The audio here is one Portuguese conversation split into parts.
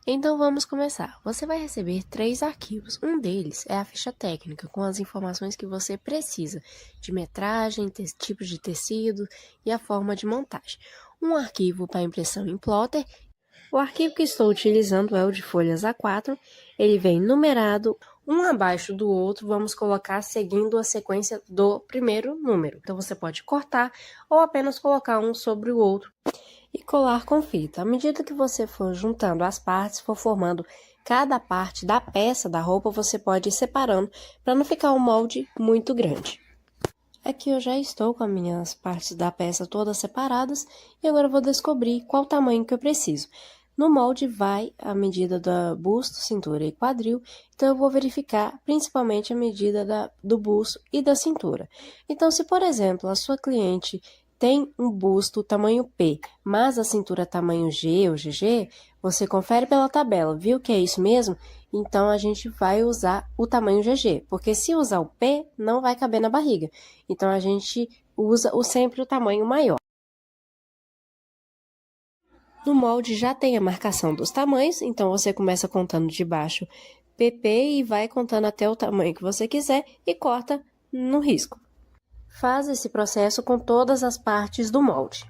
Então vamos começar. Você vai receber 3 arquivos. Um deles é a ficha técnica, com as informações que você precisa, de metragem, tipos de tecido e a forma de montagem. Um arquivo para impressão em plotter. O arquivo que estou utilizando é o de folhas A4. Ele vem numerado, um abaixo do outro. Vamos colocar seguindo a sequência do primeiro número. Então você pode cortar ou apenas colocar um sobre o outro e colar com fita. À medida que você for juntando as partes, for formando cada parte da peça da roupa, você pode ir separando para não ficar um molde muito grande. Aqui eu já estou com as minhas partes da peça todas separadas e agora eu vou descobrir qual tamanho que eu preciso. No molde vai a medida do busto, cintura e quadril, então eu vou verificar principalmente a medida do busto e da cintura. Então, se por exemplo a sua cliente tem um busto tamanho P, mas a cintura tamanho G ou GG, você confere pela tabela, viu que é isso mesmo? Então, a gente vai usar o tamanho GG, porque se usar o P, não vai caber na barriga. Então, a gente usa sempre o tamanho maior. No molde já tem a marcação dos tamanhos, então você começa contando de baixo PP e vai contando até o tamanho que você quiser e corta no risco. Faz esse processo com todas as partes do molde.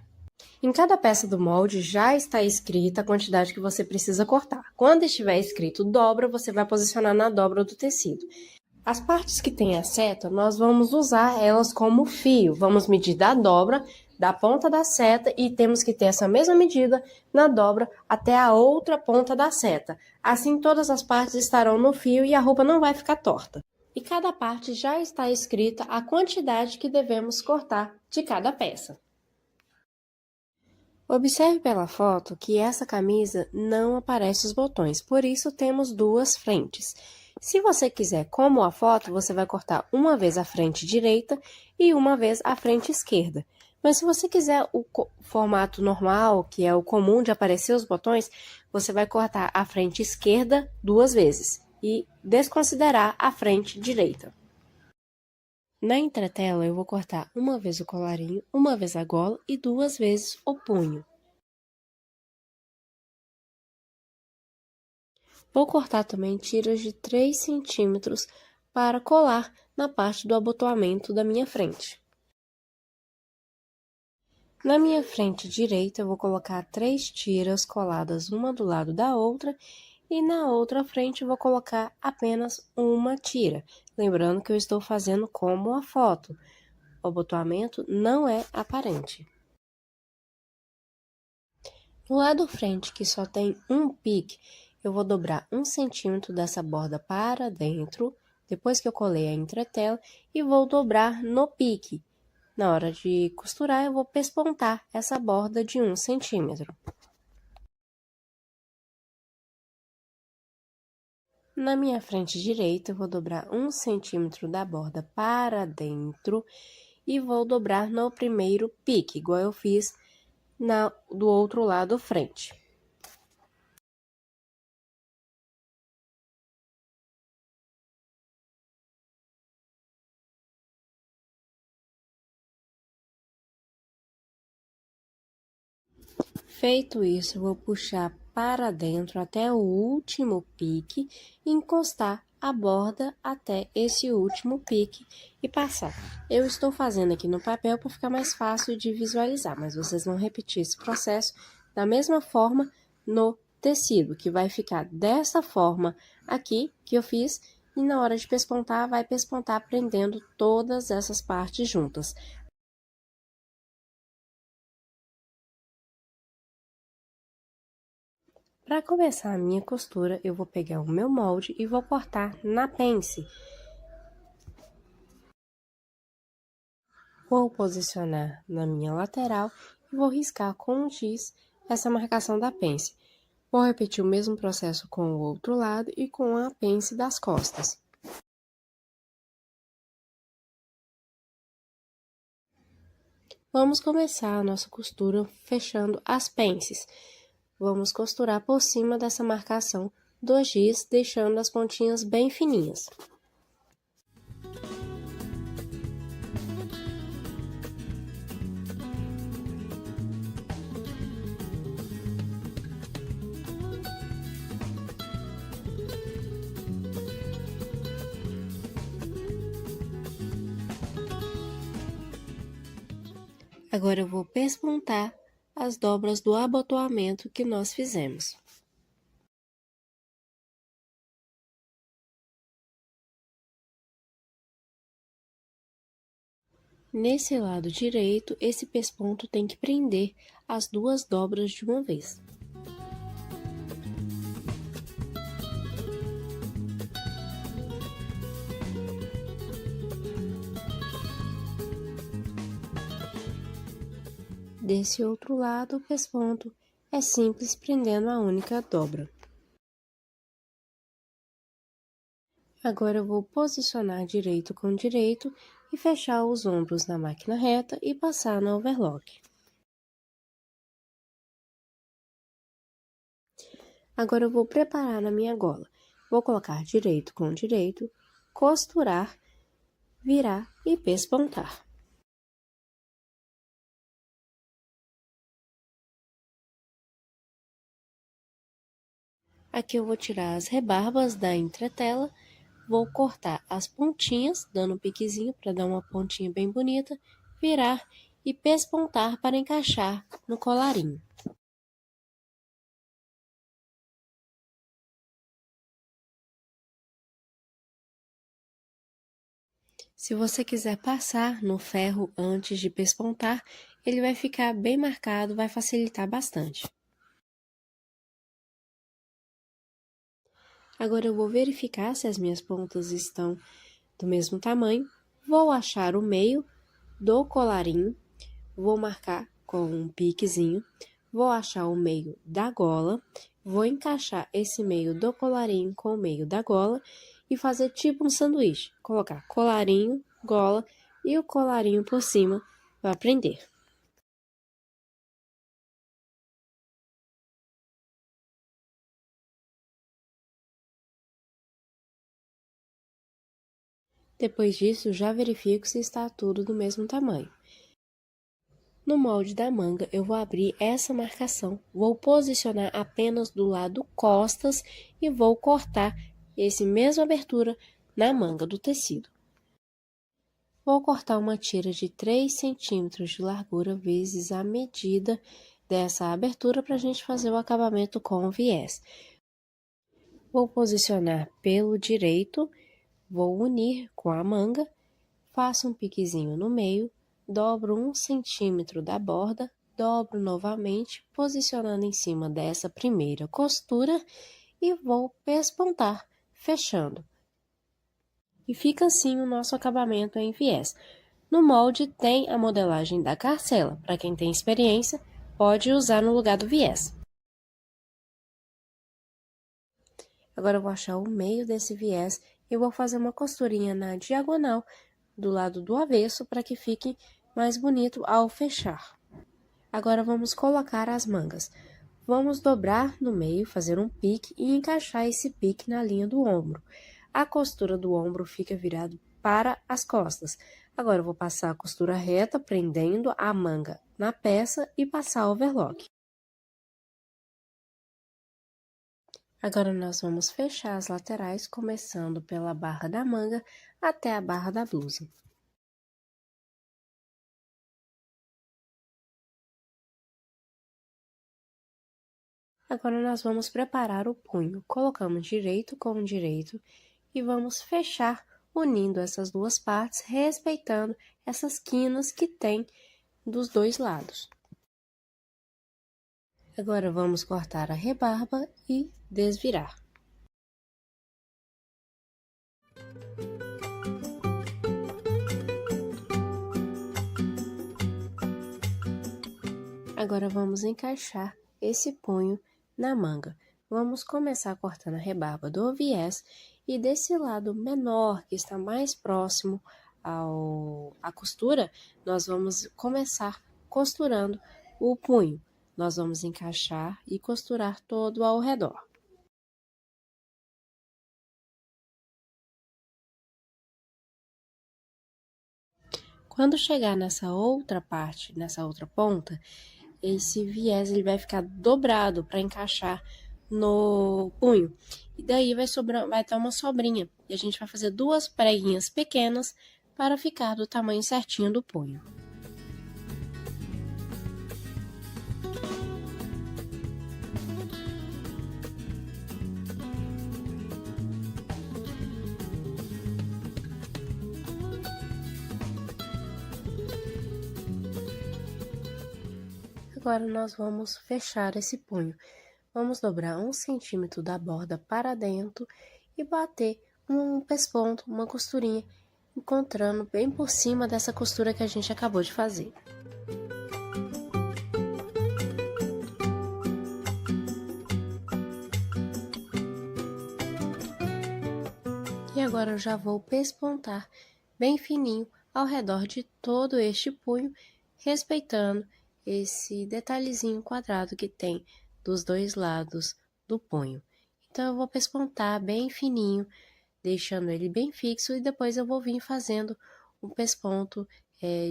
Em cada peça do molde já está escrita a quantidade que você precisa cortar. Quando estiver escrito dobra, você vai posicionar na dobra do tecido. As partes que têm a seta, nós vamos usar elas como fio. Vamos medir da dobra, da ponta da seta e temos que ter essa mesma medida na dobra até a outra ponta da seta. Assim todas as partes estarão no fio e a roupa não vai ficar torta. E cada parte já está escrita a quantidade que devemos cortar de cada peça. Observe pela foto que essa camisa não aparece os botões, por isso temos duas frentes. Se você quiser, como a foto, você vai cortar uma vez a frente direita e uma vez a frente esquerda. Mas se você quiser o formato normal, que é o comum de aparecer os botões, você vai cortar a frente esquerda 2 vezes e desconsiderar a frente direita. Na entretela, eu vou cortar uma vez o colarinho, uma vez a gola e 2 vezes o punho. Vou cortar também tiras de 3 centímetros para colar na parte do abotoamento da minha frente. Na minha frente direita, eu vou colocar 3 tiras coladas uma do lado da outra e na outra frente eu vou colocar apenas uma tira. Lembrando que eu estou fazendo como a foto. O abotoamento não é aparente. No lado frente, que só tem um pique, eu vou dobrar 1 centímetro dessa borda para dentro, depois que eu colei a entretela, e vou dobrar no pique. Na hora de costurar, eu vou pespontar essa borda de 1 centímetro. Na minha frente direita, eu vou dobrar 1 centímetro da borda para dentro e vou dobrar no primeiro pique, igual eu fiz do outro lado frente. Feito isso, eu vou puxar para dentro até o último pique e encostar a borda até esse último pique e passar. Eu estou fazendo aqui no papel para ficar mais fácil de visualizar, mas vocês vão repetir esse processo da mesma forma no tecido, que vai ficar dessa forma aqui que eu fiz, e na hora de pespontar, vai pespontar prendendo todas essas partes juntas. Para começar a minha costura, eu vou pegar o meu molde e vou cortar na pence. Vou posicionar na minha lateral e vou riscar com um giz essa marcação da pence. Vou repetir o mesmo processo com o outro lado e com a pence das costas. Vamos começar a nossa costura fechando as pences. Vamos costurar por cima dessa marcação do giz, deixando as pontinhas bem fininhas. Agora eu vou pespontar as dobras do abotoamento que nós fizemos. Nesse lado direito, esse pesponto tem que prender as duas dobras de uma vez. Desse outro lado, o pesponto é simples, prendendo a única dobra. Agora eu vou posicionar direito com direito e fechar os ombros na máquina reta e passar no overlock. Agora eu vou preparar na minha gola. Vou colocar direito com direito, costurar, virar e pespontar. Aqui eu vou tirar as rebarbas da entretela, vou cortar as pontinhas, dando um piquezinho para dar uma pontinha bem bonita, virar e pespontar para encaixar no colarinho. Se você quiser passar no ferro antes de pespontar, ele vai ficar bem marcado, vai facilitar bastante. Agora eu vou verificar se as minhas pontas estão do mesmo tamanho. Vou achar o meio do colarinho, vou marcar com um piquezinho, vou achar o meio da gola, vou encaixar esse meio do colarinho com o meio da gola e fazer tipo um sanduíche. Colocar colarinho, gola e o colarinho por cima para prender. Depois disso, já verifico se está tudo do mesmo tamanho. No molde da manga, eu vou abrir essa marcação, vou posicionar apenas do lado costas e vou cortar essa mesma abertura na manga do tecido. Vou cortar uma tira de 3 centímetros de largura vezes a medida dessa abertura para a gente fazer o acabamento com o viés. Vou posicionar pelo direito, vou unir com a manga, faço um piquezinho no meio, dobro 1 centímetro da borda, dobro novamente, posicionando em cima dessa primeira costura e vou pespontar, fechando. E fica assim o nosso acabamento em viés. No molde tem a modelagem da carcela, para quem tem experiência, pode usar no lugar do viés. Agora eu vou achar o meio desse viés e vou fazer uma costurinha na diagonal do lado do avesso para que fique mais bonito ao fechar. Agora vamos colocar as mangas. Vamos dobrar no meio, fazer um pique e encaixar esse pique na linha do ombro. A costura do ombro fica virada para as costas. Agora eu vou passar a costura reta, prendendo a manga na peça e passar o overlock. Agora nós vamos fechar as laterais, começando pela barra da manga até a barra da blusa. Agora nós vamos preparar o punho. Colocamos direito com direito e vamos fechar unindo essas duas partes, respeitando essas quinas que tem dos dois lados. Agora vamos cortar a rebarba e desvirar. Agora vamos encaixar esse punho na manga. Vamos começar cortando a rebarba do viés e desse lado menor, que está mais próximo à costura, nós vamos começar costurando o punho. Nós vamos encaixar e costurar todo ao redor. Quando chegar nessa outra parte, nessa outra ponta, esse viés ele vai ficar dobrado para encaixar no punho. E daí vai estar uma sobrinha. E a gente vai fazer 2 preguinhas pequenas para ficar do tamanho certinho do punho. agora nós vamos fechar esse punho. Vamos dobrar 1 centímetro da borda para dentro e bater um pesponto, uma costurinha, encontrando bem por cima dessa costura que a gente acabou de fazer. E agora eu já vou pespontar bem fininho ao redor de todo este punho, respeitando esse detalhezinho quadrado que tem dos dois lados do punho. Então, eu vou pespontar bem fininho, deixando ele bem fixo, e depois eu vou vir fazendo um pesponto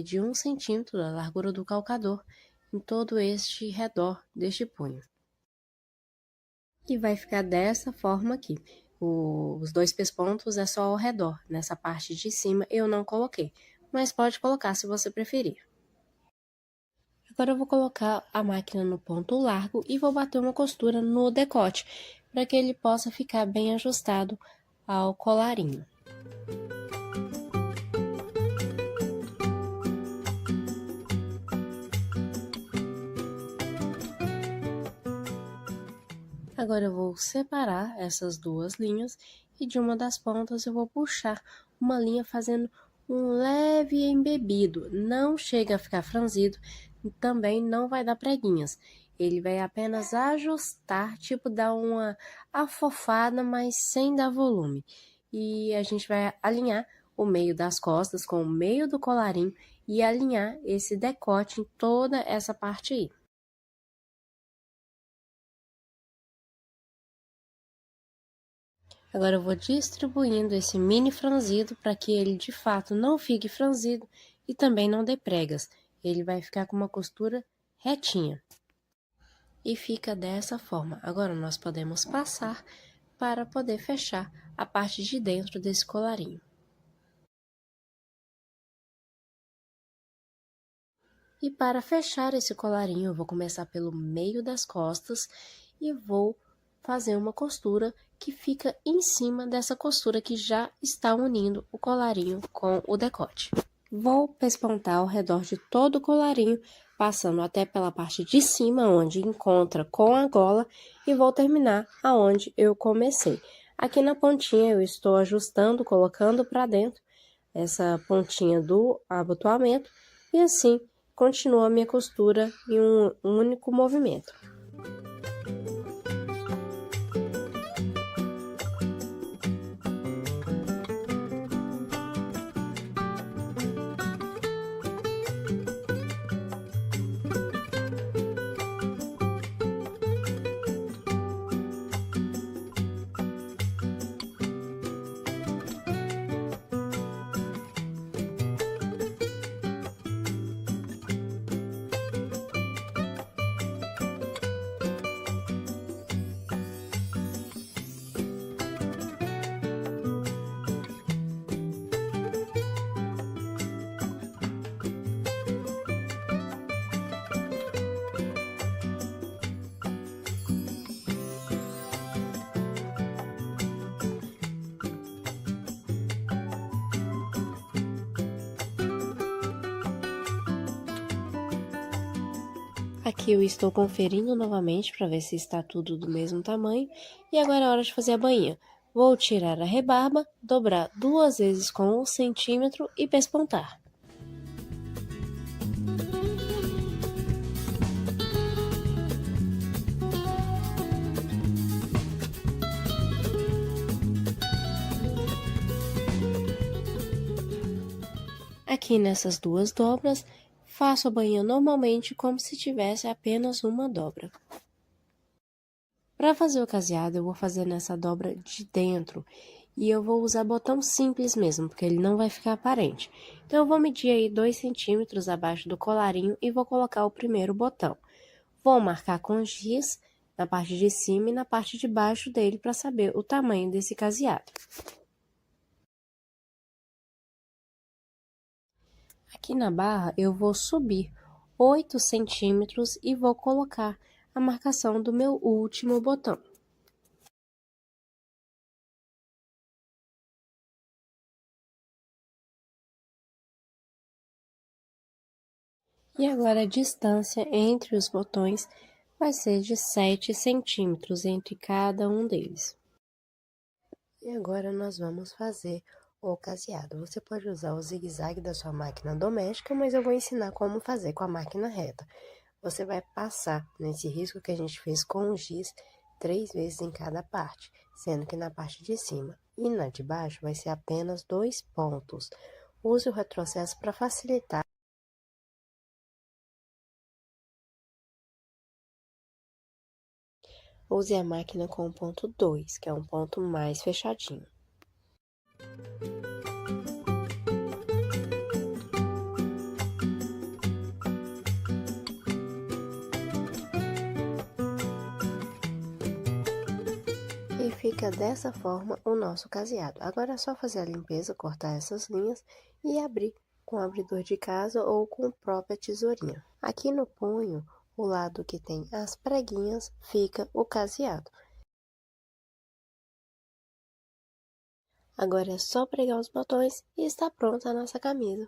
de 1 centímetro da largura do calcador em todo este redor deste punho. E vai ficar dessa forma aqui. Os 2 pespontos é só ao redor, nessa parte de cima eu não coloquei, mas pode colocar se você preferir. Agora eu vou colocar a máquina no ponto largo e vou bater uma costura no decote, para que ele possa ficar bem ajustado ao colarinho. Agora eu vou separar essas duas linhas e de uma das pontas eu vou puxar uma linha fazendo um leve embebido. Não chega a ficar franzido e também não vai dar preguinhas. Ele vai apenas ajustar, tipo dar uma afofada, mas sem dar volume. E a gente vai alinhar o meio das costas com o meio do colarinho e alinhar esse decote em toda essa parte aí. Agora eu vou distribuindo esse mini franzido para que ele de fato não fique franzido e também não dê pregas. Ele vai ficar com uma costura retinha. E fica dessa forma. Agora nós podemos passar para poder fechar a parte de dentro desse colarinho. E para fechar esse colarinho, eu vou começar pelo meio das costas e vou fazer uma costura que fica em cima dessa costura que já está unindo o colarinho com o decote. Vou pespontar ao redor de todo o colarinho, passando até pela parte de cima, onde encontra com a gola, e vou terminar aonde eu comecei. Aqui na pontinha eu estou ajustando, colocando para dentro essa pontinha do abotoamento, e assim continua a minha costura em um único movimento. Aqui eu estou conferindo novamente para ver se está tudo do mesmo tamanho. E agora é hora de fazer a bainha. Vou tirar a rebarba, dobrar 2 vezes com 1 centímetro e pespontar. Aqui nessas 2 dobras, faço a bainha normalmente como se tivesse apenas uma dobra. Para fazer o caseado, eu vou fazer nessa dobra de dentro e eu vou usar botão simples mesmo, porque ele não vai ficar aparente. Então, eu vou medir aí 2 centímetros abaixo do colarinho e vou colocar o primeiro botão. Vou marcar com giz na parte de cima e na parte de baixo dele para saber o tamanho desse caseado. Aqui na barra, eu vou subir 8 centímetros e vou colocar a marcação do meu último botão. E agora a distância entre os botões vai ser de 7 centímetros entre cada um deles. E agora nós vamos fazer o caseado. Você pode usar o zigue-zague da sua máquina doméstica, mas eu vou ensinar como fazer com a máquina reta. Você vai passar nesse risco que a gente fez com o giz 3 vezes em cada parte, sendo que na parte de cima e na de baixo vai ser apenas 2 pontos. Use o retrocesso para facilitar. Use a máquina com o ponto 2, que é um ponto mais fechadinho. E fica dessa forma o nosso caseado. Agora é só fazer a limpeza, cortar essas linhas e abrir com abridor de casa ou com própria tesourinha. Aqui no punho, o lado que tem as preguinhas, fica o caseado. Agora é só pregar os botões e está pronta a nossa camisa.